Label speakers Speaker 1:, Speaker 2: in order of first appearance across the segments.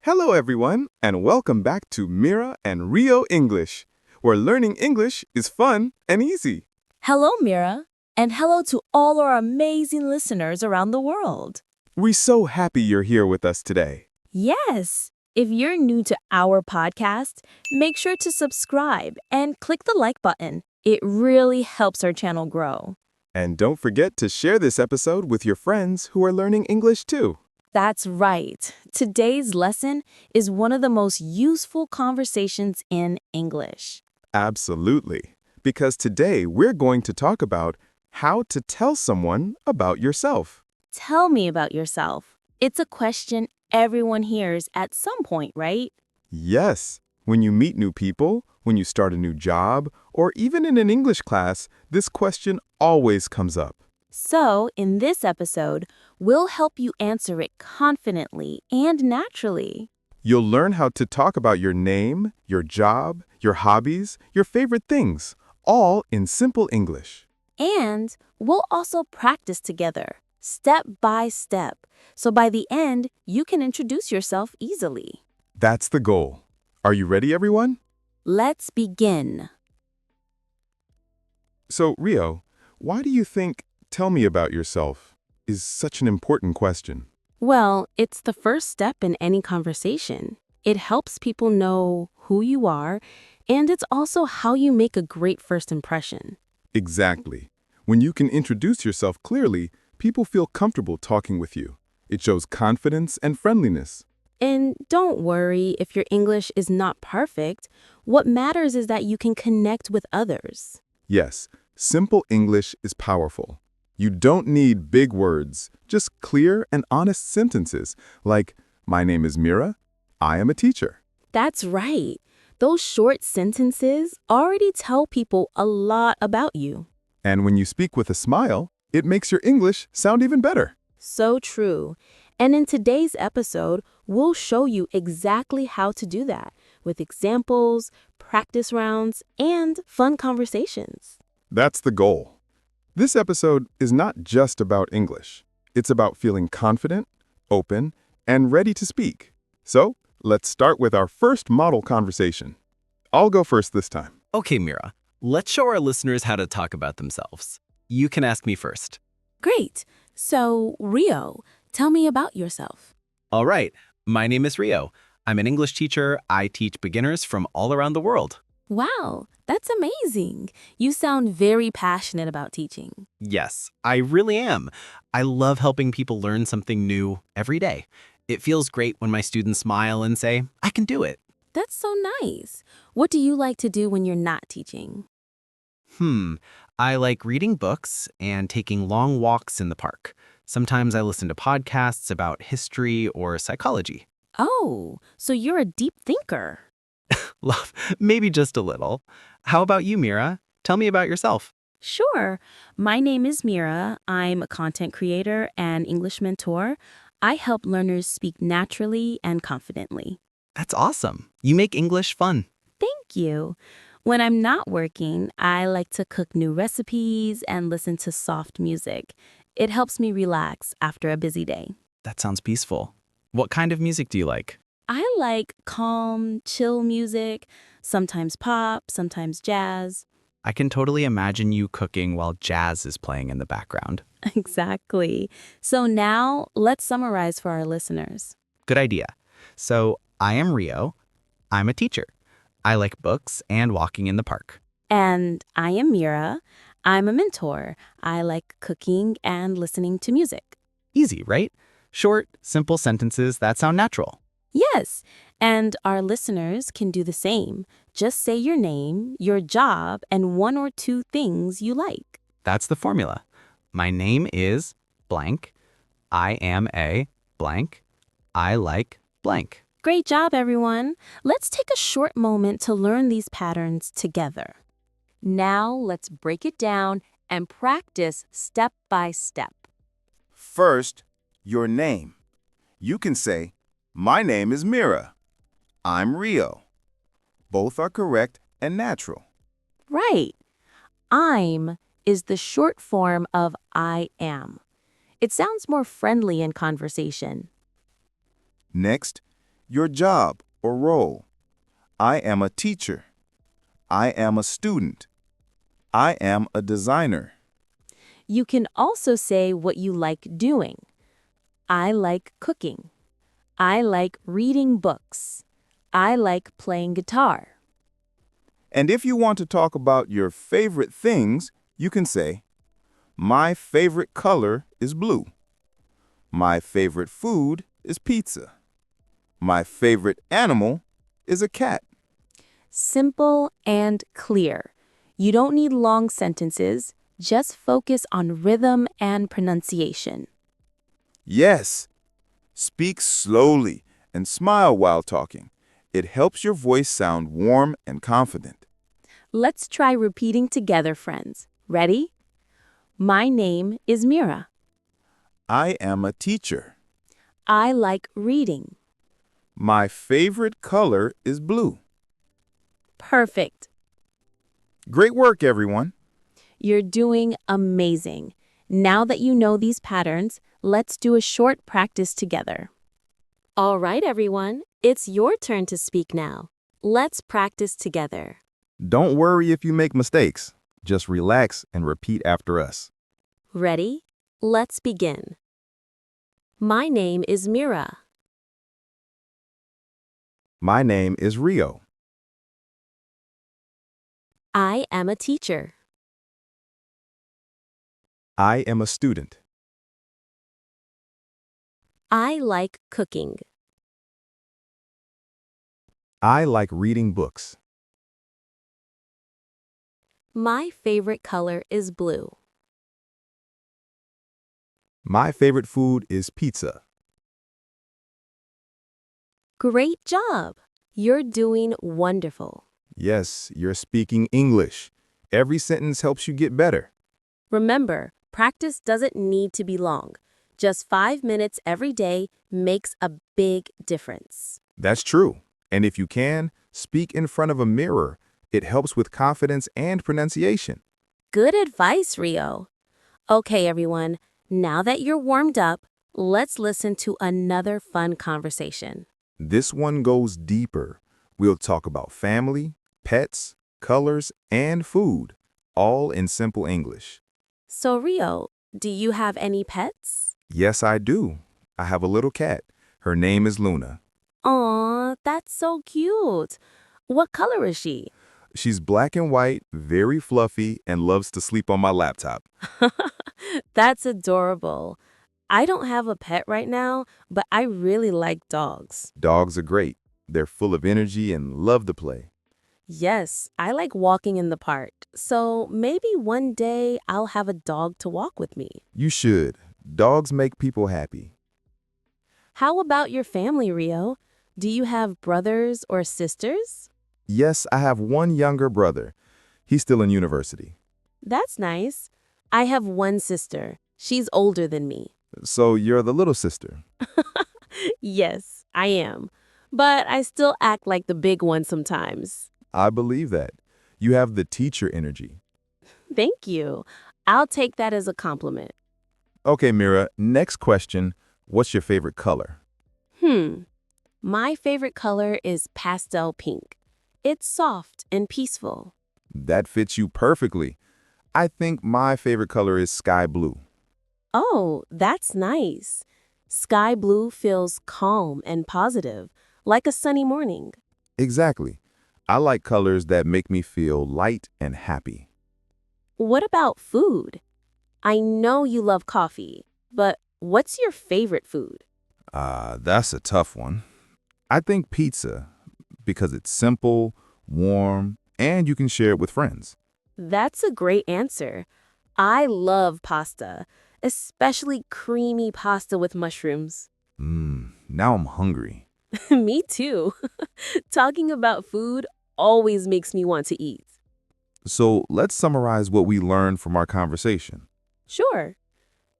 Speaker 1: Hello, everyone, and welcome back to Mira and Rio English, where learning English is fun and easy.
Speaker 2: Hello, Mira, and hello to all our amazing listeners around the world.
Speaker 1: We're so happy you're here with us today.
Speaker 2: Yes, if you're new to our podcast, make sure to subscribe and click the like button. It really helps our channel grow.
Speaker 1: And don't forget to share this episode with your friends who are learning English too.
Speaker 2: That's right. Today's lesson is one of the most useful conversations in English.
Speaker 1: Absolutely, because today we're going to talk about how to tell someone about yourself.
Speaker 2: Tell me about yourself. It's a question everyone hears at some point, right?
Speaker 1: Yes, when you meet new people, when you start a new job, or even in an English class, this question always comes up.
Speaker 2: So, in this episode, we'll help you answer it confidently and naturally.
Speaker 1: You'll learn how to talk about your name, your job, your hobbies, your favorite things, all in simple English.
Speaker 2: And we'll also practice together, step by step, so by the end, you can introduce yourself easily.
Speaker 1: That's the goal. Are you ready, everyone?
Speaker 2: Let's begin.
Speaker 1: So, Rio, why do you think "tell me about yourself" is such an important question?
Speaker 2: Well, it's the first step in any conversation. It helps people know who you are, and it's also how you make a great first impression.
Speaker 1: Exactly. When you can introduce yourself clearly, people feel comfortable talking with you. It shows confidence and friendliness.
Speaker 2: And don't worry if your English is not perfect. What matters is that you can connect with others.
Speaker 1: Yes, simple English is powerful. You don't need big words, just clear and honest sentences like, "My name is Mira. I am a teacher."
Speaker 2: That's right. Those short sentences already tell people a lot about you.
Speaker 1: And when you speak with a smile, it makes your English sound even better.
Speaker 2: So true. And in today's episode, we'll show you exactly how to do that with examples, practice rounds, and fun conversations.
Speaker 1: That's the goal. This episode is not just about English. It's about feeling confident, open, and ready to speak. So, let's start with our first model conversation. I'll go first this time.
Speaker 3: Okay, Mira, let's show our listeners how to talk about themselves. You can ask me first.
Speaker 2: Great. So, Rio, tell me about yourself.
Speaker 3: All right, my name is Rio. I'm an English teacher. I teach beginners from all around the world.
Speaker 2: Wow, that's amazing. You sound very passionate about teaching.
Speaker 3: Yes, I really am. I love helping people learn something new every day. It feels great when my students smile and say, "I can do it."
Speaker 2: That's so nice. What do you like to do when you're not teaching?
Speaker 3: I like reading books and taking long walks in the park. Sometimes I listen to podcasts about history or psychology.
Speaker 2: Oh, so you're a deep thinker.
Speaker 3: Love, maybe just a little. How about you, Mira? Tell me about yourself.
Speaker 2: Sure. My name is Mira. I'm a content creator and English mentor. I help learners speak naturally and confidently.
Speaker 3: That's awesome. You make English fun.
Speaker 2: Thank you. When I'm not working, I like to cook new recipes and listen to soft music. It helps me relax after a busy day.
Speaker 3: That sounds peaceful. What kind of music do you like?
Speaker 2: I like calm, chill music, sometimes pop, sometimes jazz.
Speaker 3: I can totally imagine you cooking while jazz is playing in the background.
Speaker 2: Exactly. So now let's summarize for our listeners.
Speaker 3: Good idea. So, I am Rio. I'm a teacher. I like books and walking in the park.
Speaker 2: And I am Mira. I'm a mentor. I like cooking and listening to music.
Speaker 3: Easy, right? Short, simple sentences that sound natural.
Speaker 2: Yes, and our listeners can do the same. Just say your name, your job, and one or two things you like.
Speaker 3: That's the formula. My name is blank. I am a blank. I like blank.
Speaker 2: Great job, everyone. Let's take a short moment to learn these patterns together. Now let's break it down and practice step by step.
Speaker 4: First, your name. You can say, "My name is Mira. I'm Rio." Both are correct and natural.
Speaker 2: Right. I'm is the short form of I am. It sounds more friendly in conversation.
Speaker 4: Next, your job or role. I am a teacher. I am a student. I am a designer.
Speaker 2: You can also say what you like doing. I like cooking. I like reading books. I like playing guitar.
Speaker 4: And if you want to talk about your favorite things, you can say, my favorite color is blue. My favorite food is pizza. My favorite animal is a cat.
Speaker 2: Simple and clear. You don't need long sentences, just focus on rhythm and pronunciation.
Speaker 4: Yes, speak slowly and smile while talking. It helps your voice sound warm and confident.
Speaker 2: Let's try repeating together, friends. Ready? My name is Mira.
Speaker 4: I am a teacher.
Speaker 2: I like reading.
Speaker 4: My favorite color is blue.
Speaker 2: Perfect.
Speaker 4: Great work, everyone.
Speaker 2: You're doing amazing. Now that you know these patterns, let's do a short practice together. All right, everyone. It's your turn to speak now. Let's practice together.
Speaker 1: Don't worry if you make mistakes. Just relax and repeat after us.
Speaker 2: Ready? Let's begin. My name is Mira.
Speaker 1: My name is Rio.
Speaker 2: I am a teacher.
Speaker 1: I am a student.
Speaker 2: I like cooking.
Speaker 1: I like reading books.
Speaker 2: My favorite color is blue.
Speaker 1: My favorite food is pizza.
Speaker 2: Great job! You're doing wonderful.
Speaker 1: Yes, you're speaking English. Every sentence helps you get better.
Speaker 2: Remember, practice doesn't need to be long. Just 5 minutes every day makes a big difference.
Speaker 1: That's true. And if you can, speak in front of a mirror. It helps with confidence and pronunciation.
Speaker 2: Good advice, Rio. Okay, everyone, now that you're warmed up, let's listen to another fun conversation.
Speaker 1: This one goes deeper. We'll talk about family, pets, colors, and food, all in simple English.
Speaker 2: So, Rio, do you have any pets?
Speaker 1: Yes, I do. I have a little cat. Her name is Luna.
Speaker 2: Aw, that's so cute. What color is she?
Speaker 1: She's black and white, very fluffy, and loves to sleep on my laptop.
Speaker 2: That's adorable. I don't have a pet right now, but I really like dogs.
Speaker 1: Dogs are great. They're full of energy and love to play.
Speaker 2: Yes, I like walking in the park, so maybe one day I'll have a dog to walk with me.
Speaker 1: You should. Dogs make people happy.
Speaker 2: How about your family, Rio? Do you have brothers or sisters?
Speaker 1: Yes, I have one younger brother. He's still in university.
Speaker 2: That's nice. I have one sister. She's older than me.
Speaker 1: So you're the little sister.
Speaker 2: Yes, I am. But I still act like the big one sometimes.
Speaker 1: I believe that. You have the teacher energy.
Speaker 2: Thank you. I'll take that as a compliment.
Speaker 1: Okay, Mira, next question. What's your favorite color?
Speaker 2: My favorite color is pastel pink. It's soft and peaceful.
Speaker 1: That fits you perfectly. I think my favorite color is sky blue.
Speaker 2: Oh, that's nice. Sky blue feels calm and positive, like a sunny morning.
Speaker 1: Exactly. I like colors that make me feel light and happy.
Speaker 2: What about food? I know you love coffee, but what's your favorite food?
Speaker 1: That's a tough one. I think pizza, because it's simple, warm, and you can share it with friends.
Speaker 2: That's a great answer. I love pasta, especially creamy pasta with mushrooms.
Speaker 1: Now I'm hungry.
Speaker 2: Me too. Talking about food always makes me want to eat.
Speaker 1: So let's summarize what we learned from our conversation.
Speaker 2: Sure.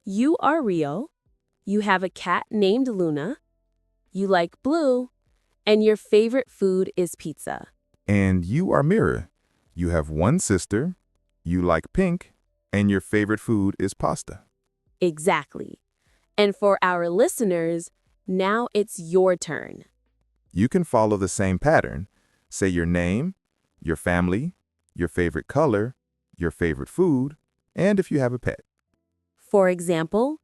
Speaker 2: You are Rio. You have a cat named Luna. You like blue. And your favorite food is pizza.
Speaker 1: And you are Mira. You have one sister, you like pink, and your favorite food is pasta.
Speaker 2: Exactly. And for our listeners, now it's your turn.
Speaker 4: You can follow the same pattern. Say your name, your family, your favorite color, your favorite food, and if you have a pet.
Speaker 2: For example,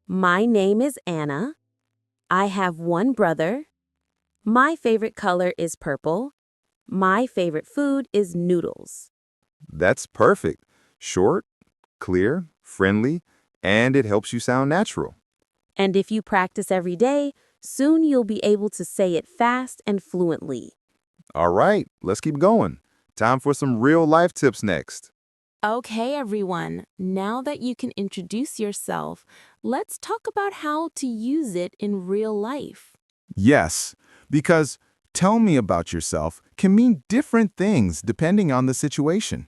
Speaker 2: my name is Anna. I have one brother. My favorite color is purple. My favorite food is noodles.
Speaker 4: That's perfect. Short, clear, friendly, and it helps you sound natural.
Speaker 2: And if you practice every day, soon you'll be able to say it fast and fluently.
Speaker 4: All right, let's keep going. Time for some real life tips next.
Speaker 2: Okay, everyone. Now that you can introduce yourself, let's talk about how to use it in real life.
Speaker 4: Yes, because tell me about yourself can mean different things depending on the situation.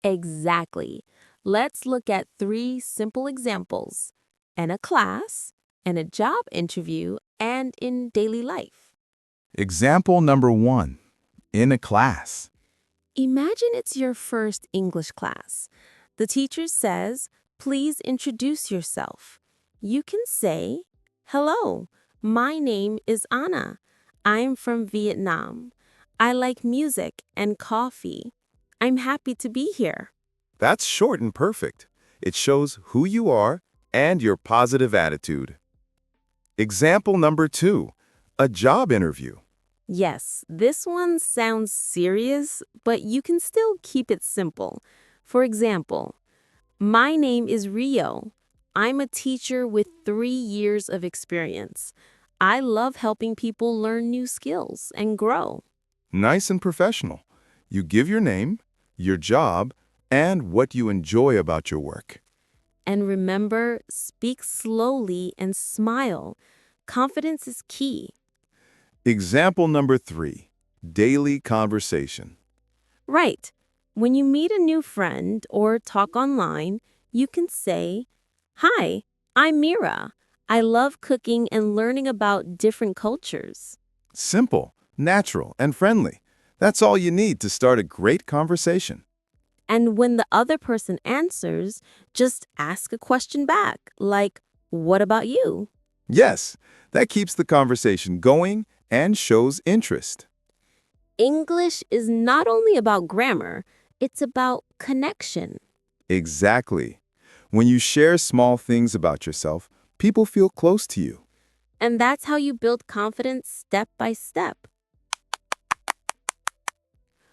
Speaker 2: Exactly. Let's look at 3 simple examples in a class, in a job interview, and in daily life.
Speaker 4: Example number 1. In a class.
Speaker 2: Imagine it's your first English class. The teacher says, please introduce yourself. You can say, hello, my name is Anna. I'm from Vietnam. I like music and coffee. I'm happy to be here.
Speaker 4: That's short and perfect. It shows who you are and your positive attitude. Example number 2. A job interview.
Speaker 2: Yes, this one sounds serious, but you can still keep it simple. For example, my name is Rio. I'm a teacher with 3 years of experience. I love helping people learn new skills and grow.
Speaker 4: Nice and professional. You give your name, your job, and what you enjoy about your work.
Speaker 2: And remember, speak slowly and smile. Confidence is key.
Speaker 4: Example number 3. Daily conversation.
Speaker 2: Right. When you meet a new friend or talk online, you can say, hi, I'm Mira. I love cooking and learning about different cultures.
Speaker 4: Simple, natural, and friendly. That's all you need to start a great conversation.
Speaker 2: And when the other person answers, just ask a question back, like, what about you?
Speaker 4: Yes, that keeps the conversation going and shows interest.
Speaker 2: English is not only about grammar, it's about connection.
Speaker 4: Exactly. When you share small things about yourself, people feel close to you.
Speaker 2: And that's how you build confidence step by step.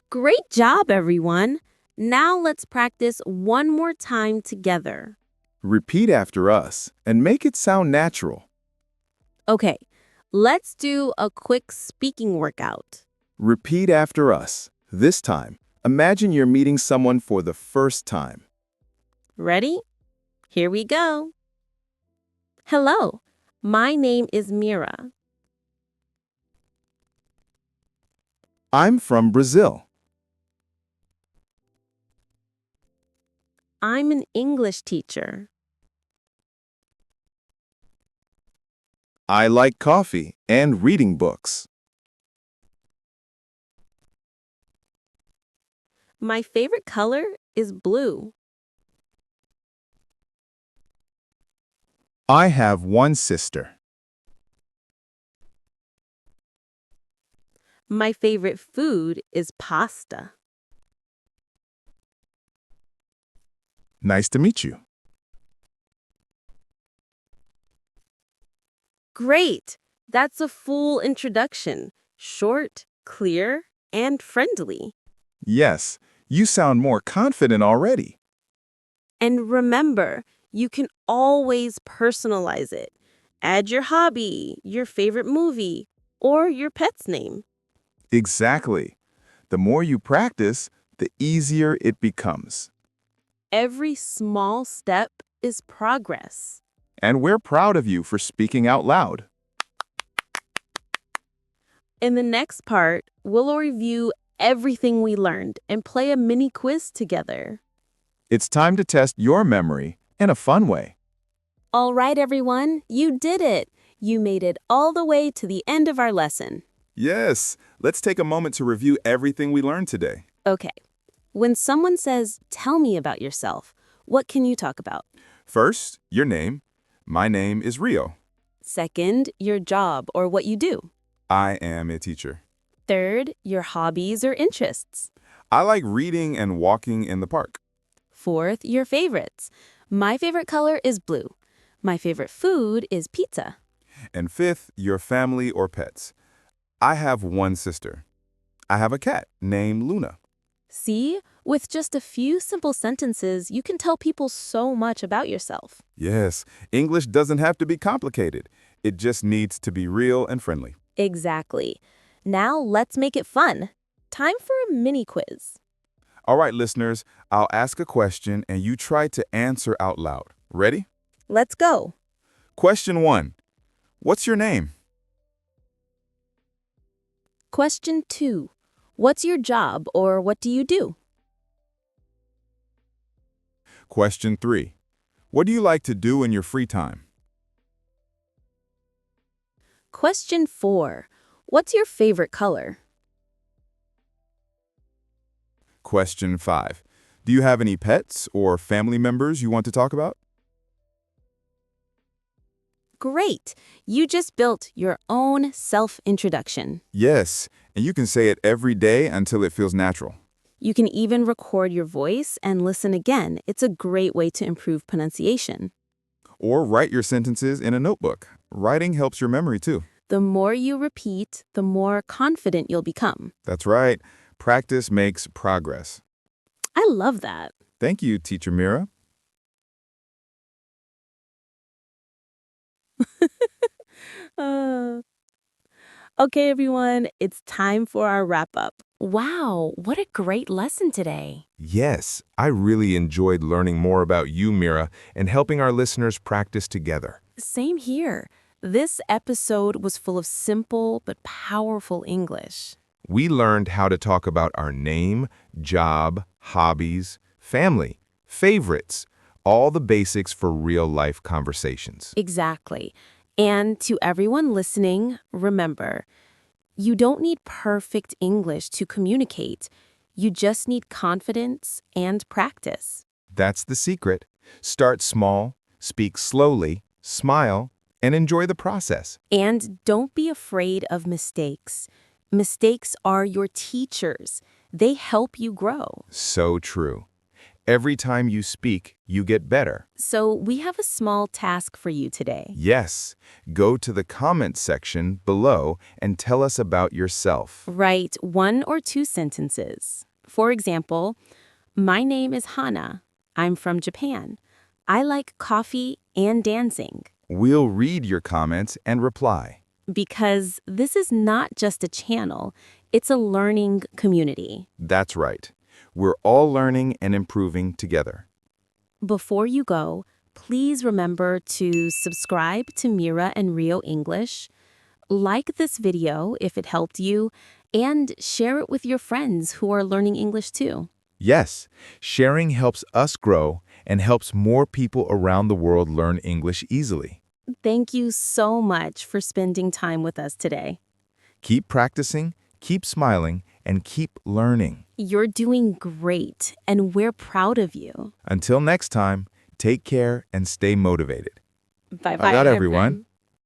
Speaker 2: Great job, everyone! Now let's practice one more time together.
Speaker 4: Repeat after us and make it sound natural.
Speaker 2: Okay, let's do a quick speaking workout.
Speaker 4: Repeat after us. This time, imagine you're meeting someone for the first time.
Speaker 2: Ready? Here we go. Hello, my name is Mira.
Speaker 4: I'm from Brazil.
Speaker 2: I'm an English teacher.
Speaker 4: I like coffee and reading books.
Speaker 2: My favorite color is blue.
Speaker 4: I have one sister.
Speaker 2: My favorite food is pasta.
Speaker 4: Nice to meet you.
Speaker 2: Great! That's a full introduction. Short, clear, and friendly.
Speaker 4: Yes, you sound more confident already.
Speaker 2: And remember, you can always personalize it. Add your hobby, your favorite movie, or your pet's name.
Speaker 4: Exactly. The more you practice, the easier it becomes.
Speaker 2: Every small step is progress.
Speaker 4: And we're proud of you for speaking out loud.
Speaker 2: In the next part, we'll review everything we learned and play a mini quiz together.
Speaker 4: It's time to test your memory in a fun way.
Speaker 2: All right, everyone, you did it. You made it all the way to the end of our lesson.
Speaker 4: Yes, let's take a moment to review everything we learned today.
Speaker 2: Okay. When someone says, tell me about yourself, what can you talk about?
Speaker 4: First, your name. My name is Rio.
Speaker 2: Second, your job or what you do.
Speaker 1: I am a teacher.
Speaker 2: Third, your hobbies or interests.
Speaker 1: I like reading and walking in the park.
Speaker 2: Fourth, your favorites. My favorite color is blue. My favorite food is pizza.
Speaker 1: And fifth, your family or pets. I have one sister. I have a cat named Luna.
Speaker 2: See, with just a few simple sentences, you can tell people so much about yourself.
Speaker 1: Yes, English doesn't have to be complicated. It just needs to be real and friendly.
Speaker 2: Exactly. Now let's make it fun. Time for a mini quiz.
Speaker 1: All right, listeners, I'll ask a question and you try to answer out loud. Ready?
Speaker 2: Let's go.
Speaker 1: Question 1. What's your name?
Speaker 2: Question 2. What's your job or what do you do?
Speaker 1: Question 3. What do you like to do in your free time?
Speaker 2: Question 4. What's your favorite color?
Speaker 1: Question 5. Do you have any pets or family members you want to talk about?
Speaker 2: Great! You just built your own self-introduction.
Speaker 1: Yes, and you can say it every day until it feels natural.
Speaker 2: You can even record your voice and listen again. It's a great way to improve pronunciation.
Speaker 1: Or write your sentences in a notebook. Writing helps your memory too.
Speaker 2: The more you repeat, the more confident you'll become.
Speaker 1: That's right. Practice makes progress.
Speaker 2: I love that.
Speaker 1: Thank you, Teacher Mira.
Speaker 2: Uh, okay, everyone, it's time for our wrap-up. Wow, what a great lesson today.
Speaker 1: Yes, I really enjoyed learning more about you, Mira, and helping our listeners practice together.
Speaker 2: Same here. This episode was full of simple but powerful English.
Speaker 1: We learned how to talk about our name, job, hobbies, family, favorites, all the basics for real-life conversations.
Speaker 2: Exactly. And to everyone listening, remember, you don't need perfect English to communicate. You just need confidence and practice.
Speaker 1: That's the secret. Start small, speak slowly, smile, and enjoy the process.
Speaker 2: And don't be afraid of mistakes. Mistakes are your teachers. They help you grow.
Speaker 1: So true. Every time you speak, you get better.
Speaker 2: So we have a small task for you today.
Speaker 1: Yes, go to the comments section below and tell us about yourself.
Speaker 2: Write 1 or 2 sentences. For example, my name is Hana. I'm from Japan. I like coffee and dancing.
Speaker 1: We'll read your comments and reply.
Speaker 2: Because this is not just a channel, it's a learning community.
Speaker 1: That's right. We're all learning and improving together.
Speaker 2: Before you go, please remember to subscribe to Mira and Rio English, like this video if it helped you, and share it with your friends who are learning English too.
Speaker 1: Yes, sharing helps us grow and helps more people around the world learn English easily.
Speaker 2: Thank you so much for spending time with us today.
Speaker 1: Keep practicing, keep smiling, and keep learning.
Speaker 2: You're doing great, and we're proud of you.
Speaker 1: Until next time, take care and stay motivated.
Speaker 2: Bye-bye,
Speaker 1: Bye, everyone.